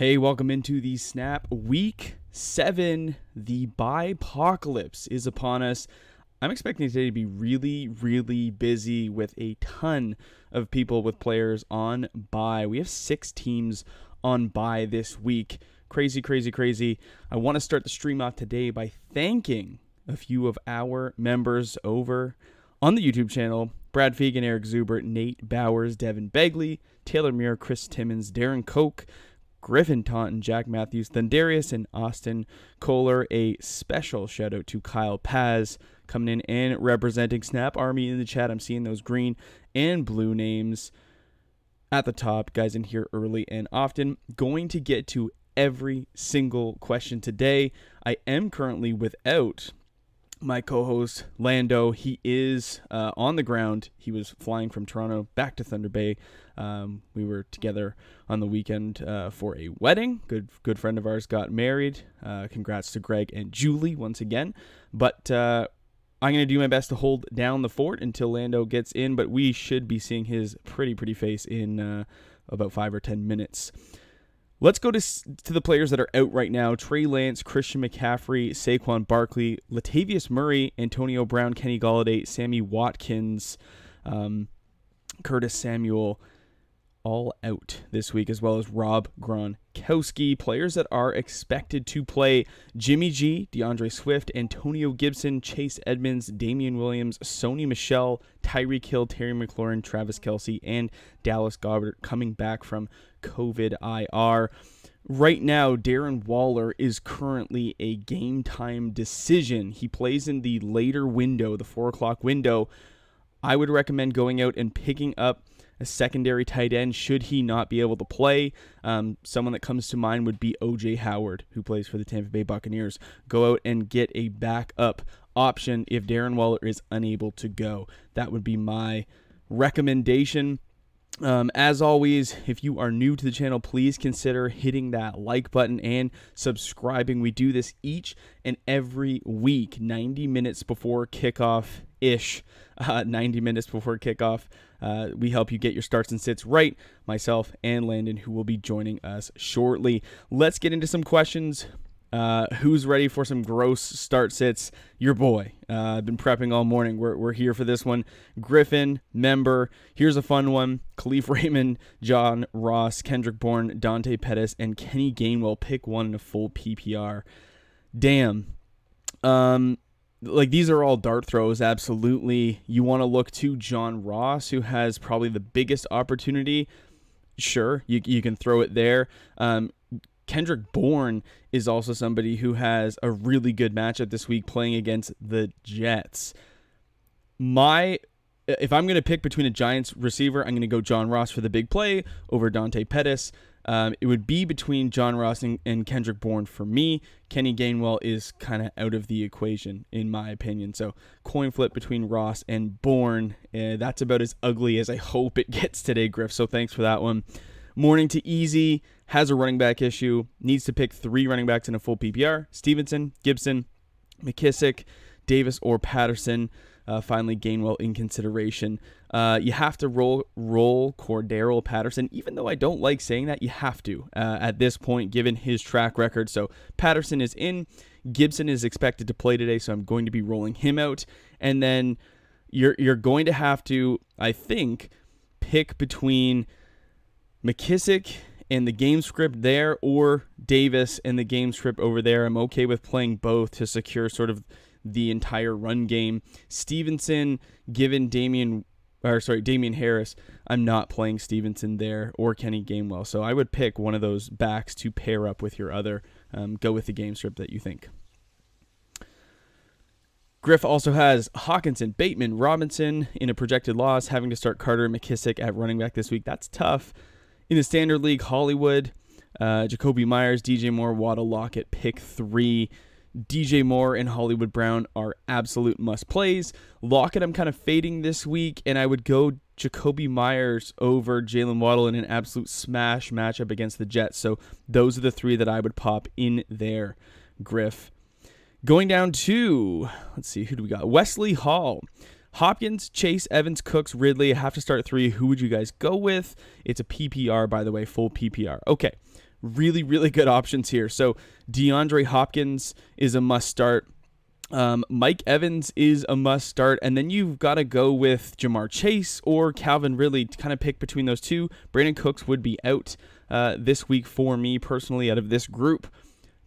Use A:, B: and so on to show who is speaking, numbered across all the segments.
A: Hey, welcome into the Snap Week 7. The Bye-pocolypse is upon us. I'm expecting today to be really busy with a ton of people with players on bye. We have 6 teams on bye this week. Crazy. I want to start the stream off today by thanking a few of our members over on the YouTube channel. Brad Fegan, Eric Zubert, Nate Bowers, Devin Begley, Taylor Muir, Chris Timmons, Darren Koch, Griffin Taunton, Jack Matthews, Thundarius, and Austin Kohler. A special shout out to Kyle Paz coming in and representing Snap Army in the chat. I'm seeing those green and blue names at the top. Guys in here early and often. Going to get to every single question today. I am currently without my co-host Lando. He is on the ground. He was flying from Toronto back to Thunder Bay. We were together on the weekend for a wedding. Good friend of ours got married. Congrats to Greg and Julie once again. But I'm going to do my best to hold down the fort until Lando gets in, but we should be seeing his pretty face in about 5 or 10 minutes. Let's go to the players that are out right now. Trey Lance, Christian McCaffrey, Saquon Barkley, Latavius Murray, Antonio Brown, Kenny Golladay, Sammy Watkins, Curtis Samuel, all out this week, as well as Rob Gronkowski. Players that are expected to play: Jimmy G, DeAndre Swift, Antonio Gibson, Chase Edmonds, Damian Williams, Sony Michel, Tyreek Hill, Terry McLaurin, Travis Kelce, and Dallas Goedert coming back from COVID IR. Right now, Darren Waller is currently a game time decision. He plays in the later window, the 4 o'clock window. I would recommend going out and picking up a secondary tight end should he not be able to play. Someone that comes to mind would be O.J. Howard, who plays for the Tampa Bay Buccaneers. Go out and get a backup option if Darren Waller is unable to go. That would be my recommendation. As always, if you are new to the channel, please consider hitting that like button and subscribing. We do this each and every week, 90 minutes before kickoff-ish. 90 minutes before kickoff. We help you get your starts and sits right, myself and Landon, who will be joining us shortly. Let's get into some questions. Who's ready for some gross start sits? Your boy. I've been prepping all morning. We're here for this one. Griffin, member. Here's a fun one. Khalif Raymond, John Ross, Kendrick Bourne, Dante Pettis, and Kenny Gainwell. Pick one in a full PPR. Damn. These are all dart throws, absolutely. You want to look to John Ross, who has probably the biggest opportunity. Sure, you can throw it there. Kendrick Bourne is also somebody who has a really good matchup this week playing against the Jets. If I'm going to pick between a Giants receiver, I'm going to go John Ross for the big play over Dante Pettis. It would be between John Ross and Kendrick Bourne for me. Kenny Gainwell is kind of out of the equation, in my opinion. So coin flip between Ross and Bourne. That's about as ugly as I hope it gets today, Griff. So thanks for that one. Morning to Easy has a running back issue. Needs to pick 3 running backs in a full PPR. Stevenson, Gibson, McKissick, Davis, or Patterson. Finally, Gainwell in consideration. You have to roll Cordarrelle Patterson. Even though I don't like saying that, you have to at this point, given his track record. So Patterson is in. Gibson is expected to play today, so I'm going to be rolling him out. And then you're going to have to, I think, pick between McKissick and the game script there, or Davis and the game script over there. I'm okay with playing both to secure sort of the entire run game. Stevenson, given Damien Harris, I'm not playing Stevenson there, or Kenny Gainwell. So I would pick one of those backs to pair up with your other. Go with the game script that you think. Griff also has Hawkinson, Bateman, Robinson in a projected loss, having to start Carter and McKissick at running back this week. That's tough. In the standard league, Hollywood, Jacoby Myers, DJ Moore, Waddle, Lockett, pick 3. DJ Moore and Hollywood Brown are absolute must-plays. Lockett I'm kind of fading this week, and I would go Jacoby Myers over Jalen Waddle in an absolute smash matchup against the Jets. So those are the 3 that I would pop in there, Griff. Going down to, let's see, who do we got? Wesley Hall. Hopkins, Chase, Evans, Cooks, Ridley. I have to start 3. Who would you guys go with? It's a PPR, by the way, full PPR. Okay. really, really good options here. So DeAndre Hopkins is a must start. Mike Evans is a must start, and then you've got to go with Jamar Chase or Calvin Ridley to kind of pick between those two. Brandon Cooks would be out this week for me personally out of this group.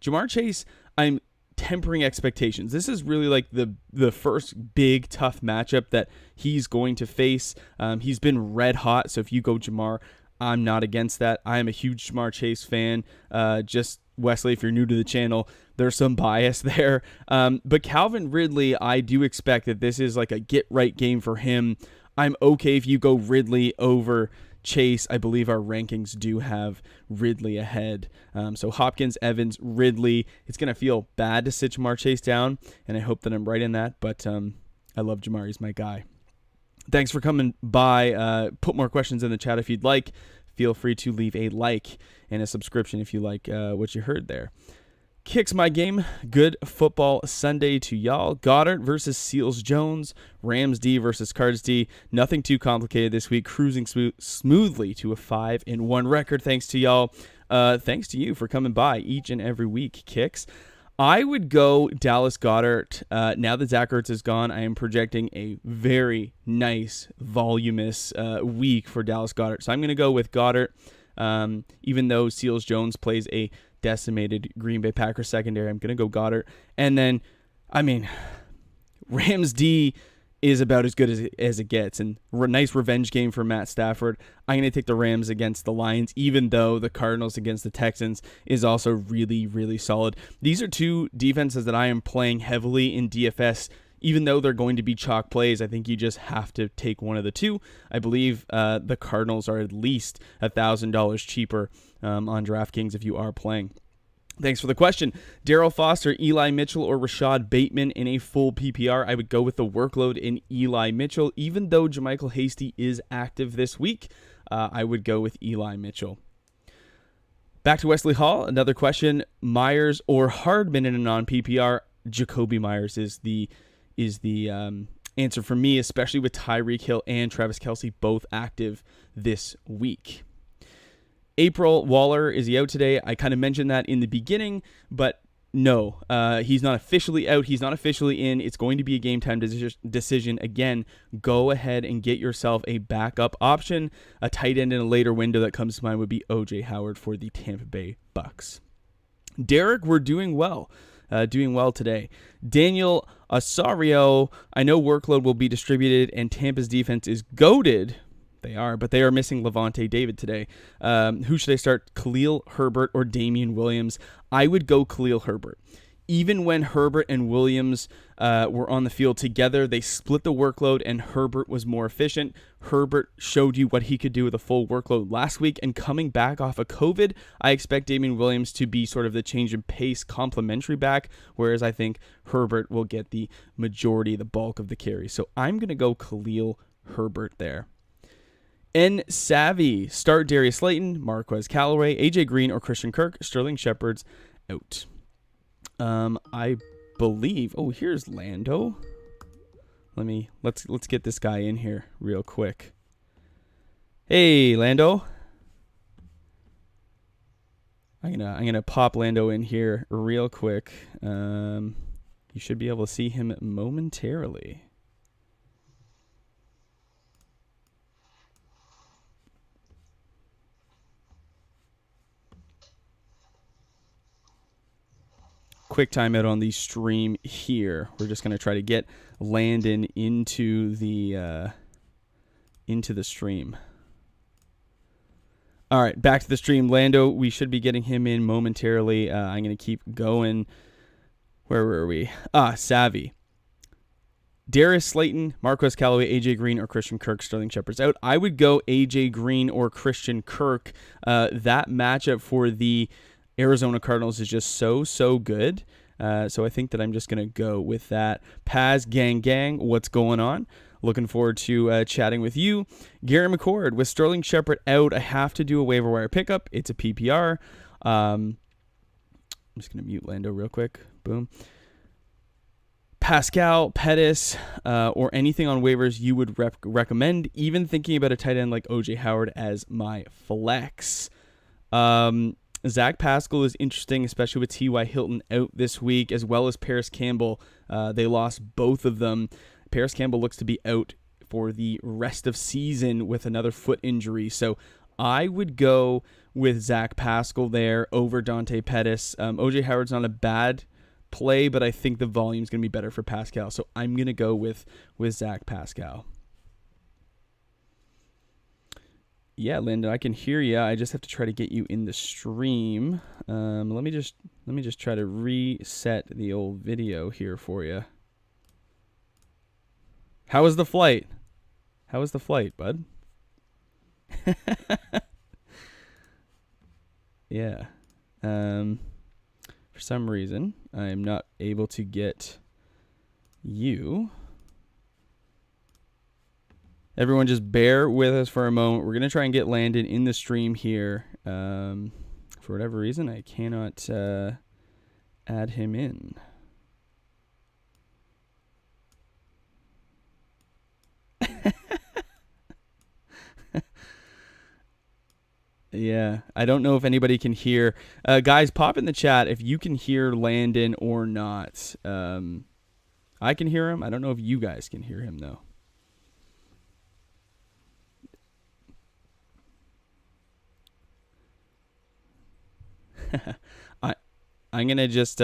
A: Jamar Chase, I'm tempering expectations. This is really like the first big tough matchup that he's going to face. He's been red hot, so if you go Jamar, I'm not against that. I am a huge Jamar Chase fan. Just Wesley, if you're new to the channel, there's some bias there. But Calvin Ridley, I do expect that this is like a get right game for him. I'm okay if you go Ridley over Chase. I believe our rankings do have Ridley ahead. So Hopkins, Evans, Ridley. It's going to feel bad to sit Jamar Chase down, and I hope that I'm right in that. But I love Jamar. He's my guy. Thanks for coming by. Put more questions in the chat if you'd like. Feel free to leave a like and a subscription if you like what you heard there. Kicks my game. Good football Sunday to y'all. Goddard versus Seals Jones. Rams D versus Cards D. Nothing too complicated this week. Cruising smoothly to a 5-1 record. Thanks to y'all. Thanks to you for coming by each and every week, Kicks. I would go Dallas Goedert. Now that Zach Ertz is gone, I am projecting a very nice, voluminous week for Dallas Goedert. So I'm going to go with Goedert, even though Seals Jones plays a decimated Green Bay Packers secondary. I'm going to go Goedert. And then, Rams D is about as good as it gets. And nice revenge game for Matt Stafford. I'm going to take the Rams against the Lions, even though the Cardinals against the Texans is also really, really solid. These are two defenses that I am playing heavily in DFS. Even though they're going to be chalk plays, I think you just have to take one of the two. I believe the Cardinals are at least $1,000 cheaper on DraftKings if you are playing. Thanks for the question. Daryl Foster, Eli Mitchell, or Rashad Bateman in a full PPR. I would go with the workload in Eli Mitchell. Even though Jermichael Hasty is active this week, I would go with Eli Mitchell. Back to Wesley Hall. Another question. Myers or Hardman in a non-PPR. Jacoby Myers is the answer for me, especially with Tyreek Hill and Travis Kelce both active this week. April Waller, is he out today? I kind of mentioned that in the beginning, but no, he's not officially out. He's not officially in. It's going to be a game time decision. Again, go ahead and get yourself a backup option. A tight end in a later window that comes to mind would be O.J. Howard for the Tampa Bay Bucks. Derek, we're doing well. Doing well today. Daniel Osorio, I know workload will be distributed and Tampa's defense is goated. They are, but they are missing Levante David today. Who should I start? Khalil, Herbert, or Damien Williams? I would go Khalil Herbert. Even when Herbert and Williams were on the field together, they split the workload and Herbert was more efficient. Herbert showed you what he could do with a full workload last week, and coming back off of COVID, I expect Damien Williams to be sort of the change in pace complementary back, whereas I think Herbert will get the majority, the bulk of the carry. So I'm going to go Khalil Herbert there. N Savvy, start Darius Slayton, Marquez Callaway, AJ Green, or Christian Kirk. Sterling Shepard's out. I believe. Oh, here's Lando. Let's get this guy in here real quick. Hey, Lando. I'm gonna pop Lando in here real quick. You should be able to see him momentarily. Quick timeout on the stream here. We're just going to try to get Landon into the stream. All right, back to the stream. Lando, we should be getting him in momentarily. I'm going to keep going. Where were we? Savvy. Darius Slayton, Marquez Callaway, AJ Green, or Christian Kirk. Sterling Shepard's out. I would go AJ Green or Christian Kirk. That matchup for the Arizona Cardinals is just so good. So I think that I'm just going to go with that. Paz Gang, what's going on? Looking forward to chatting with you. Gary McCord, with Sterling Shepard out, I have to do a waiver wire pickup. It's a PPR. I'm just going to mute Lando real quick. Boom. Pascal, Pettis, or anything on waivers you would recommend, even thinking about a tight end like O.J. Howard as my flex. Zach Pascal is interesting, especially with T.Y. Hilton out this week, as well as Paris Campbell. They lost both of them. Paris Campbell looks to be out for the rest of season with another foot injury. So I would go with Zach Pascal there over Dante Pettis. O.J. Howard's not a bad play, but I think the volume's going to be better for Pascal. So I'm going to go with Zach Pascal. Yeah, Linda, I can hear you. I just have to try to get you in the stream. Let me just try to reset the old video here for you. How was the flight? How was the flight, bud? Yeah. For some reason, I am not able to get you. Everyone just bear with us for a moment. We're going to try and get Landon in the stream here. For whatever reason, I cannot add him in. Yeah, I don't know if anybody can hear. Guys, pop in the chat if you can hear Landon or not. I can hear him. I don't know if you guys can hear him, though. I'm just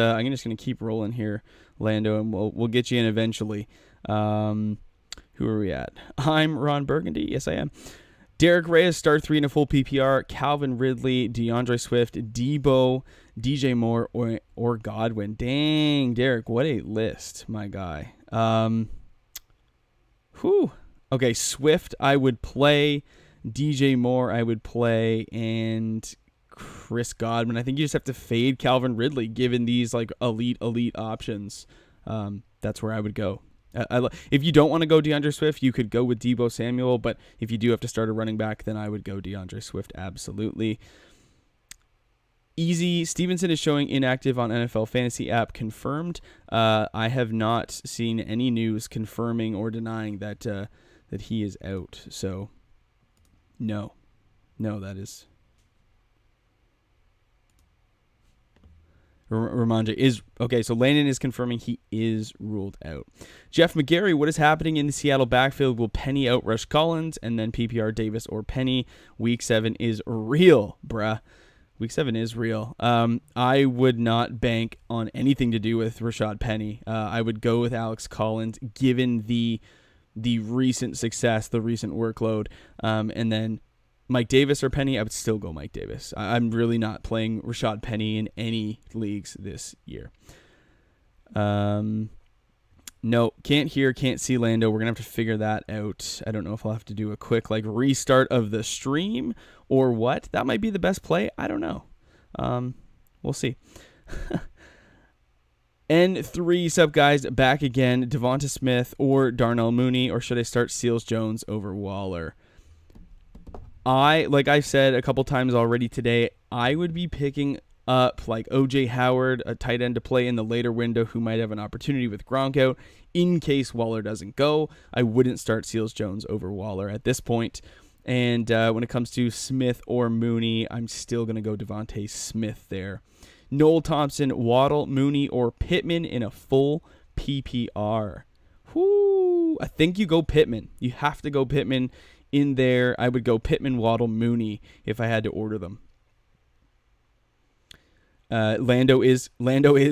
A: gonna keep rolling here, Lando, and we'll get you in eventually. Who are we at? I'm Ron Burgundy. Yes, I am. Derek Reyes, start 3 in a full PPR. Calvin Ridley, DeAndre Swift, Debo, DJ Moore, or Godwin. Dang, Derek, what a list, my guy. Okay, Swift, I would play. DJ Moore, I would play, and Chris Godwin. I think you just have to fade Calvin Ridley, given these like elite options. That's where I would go. If you don't want to go DeAndre Swift, you could go with Deebo Samuel, but if you do have to start a running back, then I would go DeAndre Swift, absolutely. Easy, Stevenson is showing inactive on NFL Fantasy app, confirmed. I have not seen any news confirming or denying that he is out, so no, that is... Ramondre is okay. So Landon is confirming he is ruled out. Jeff McGarry, what is happening in the Seattle backfield? Will Penny outrush Collins and then PPR Davis or Penny? Week 7 is real, bruh. Week 7 is real. I would not bank on anything to do with Rashad Penny. I would go with Alex Collins, given the recent success, the recent workload, and then Mike Davis or Penny, I would still go Mike Davis. I'm really not playing Rashad Penny in any leagues this year. No, can't hear, can't see Lando. We're going to have to figure that out. I don't know if I'll have to do a quick restart of the stream or what. That might be the best play. I don't know. We'll see. N3 sub guys back again. Devonta Smith or Darnell Mooney, or should I start Seals Jones over Waller? Like I've said a couple times already today, I would be picking up like O.J. Howard, a tight end to play in the later window who might have an opportunity with Gronk out. In case Waller doesn't go, I wouldn't start Seals Jones over Waller at this point. And when it comes to Smith or Mooney, I'm still going to go Devontae Smith there. Noel Thompson, Waddle, Mooney, or Pittman in a full PPR. Whoo! I think you go Pittman. You have to go Pittman in there. I would go Pittman, Waddle, Mooney if I had to order them. Lando is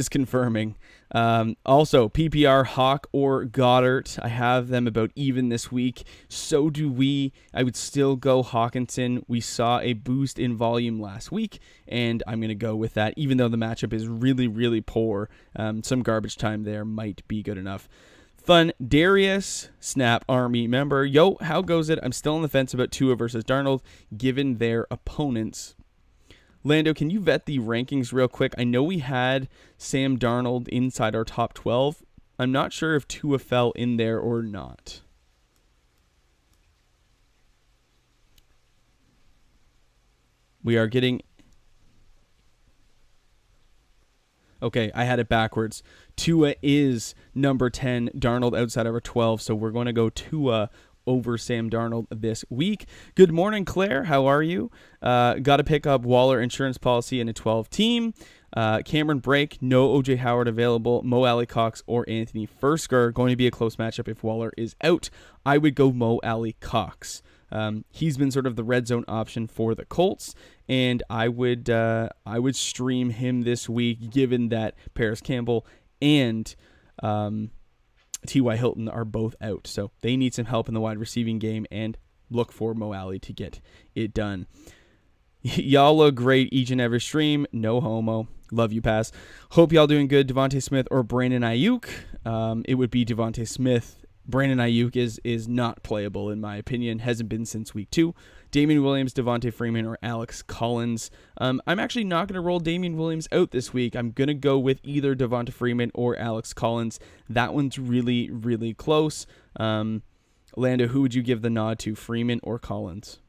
A: confirming. Also, PPR, Hawk or Goddard. I have them about even this week. So do we. I would still go Hawkinson. We saw a boost in volume last week, and I'm going to go with that, even though the matchup is really, really poor. Some garbage time there might be good enough. Fun Darius, Snap Army member. Yo, how goes it? I'm still on the fence about Tua versus Darnold, given their opponents. Lando, can you vet the rankings real quick? I know we had Sam Darnold inside our top 12. I'm not sure if Tua fell in there or not. We are getting... Okay, I had it backwards. Tua is number 10, Darnold outside of our 12, so we're going to go Tua over Sam Darnold this week. Good morning, Claire. How are you? Got to pick up Waller insurance policy in a 12 team. Cameron Brake, no OJ Howard available. Mo Alley Cox or Anthony Fursker. Going to be a close matchup if Waller is out. I would go Mo Alley Cox. He's been sort of the red zone option for the Colts, and I would stream him this week, given that Paris Campbell and T.Y. Hilton are both out. So they need some help in the wide receiving game, and look for Mo Alley to get it done. Y'all look great each and every stream. No homo. Love you, Pass. Hope y'all doing good. Devontae Smith or Brandon Ayuk. It would be Devontae Smith. Brandon Ayuk is not playable, in my opinion. Hasn't been since week 2. Damien Williams, Devontae Freeman, or Alex Collins. I'm actually not going to roll Damien Williams out this week. I'm going to go with either Devontae Freeman or Alex Collins. That one's really, really close. Lando, who would you give the nod to, Freeman or Collins?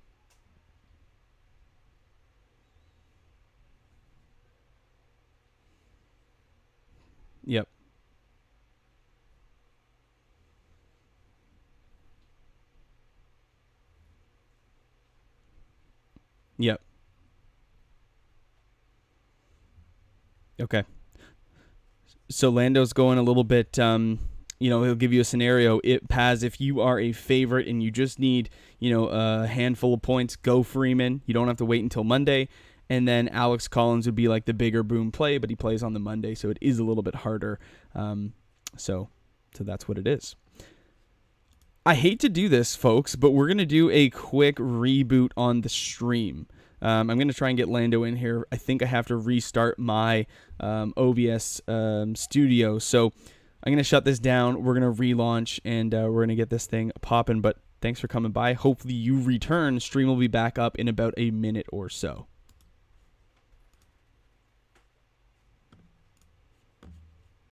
A: Yep. Yep. Okay. So Lando's going a little bit, he'll give you a scenario. Paz, if you are a favorite and you just need, a handful of points, go Freeman. You don't have to wait until Monday. And then Alex Collins would be like the bigger boom play, but he plays on the Monday, so it is a little bit harder. So that's what it is. I hate to do this, folks, but we're going to do a quick reboot on the stream. I'm going to try and get Lando in here. I think I have to restart my OBS studio. So I'm going to shut this down. We're going to relaunch, and we're going to get this thing popping. But thanks for coming by. Hopefully you return. Stream will be back up in about a minute or so.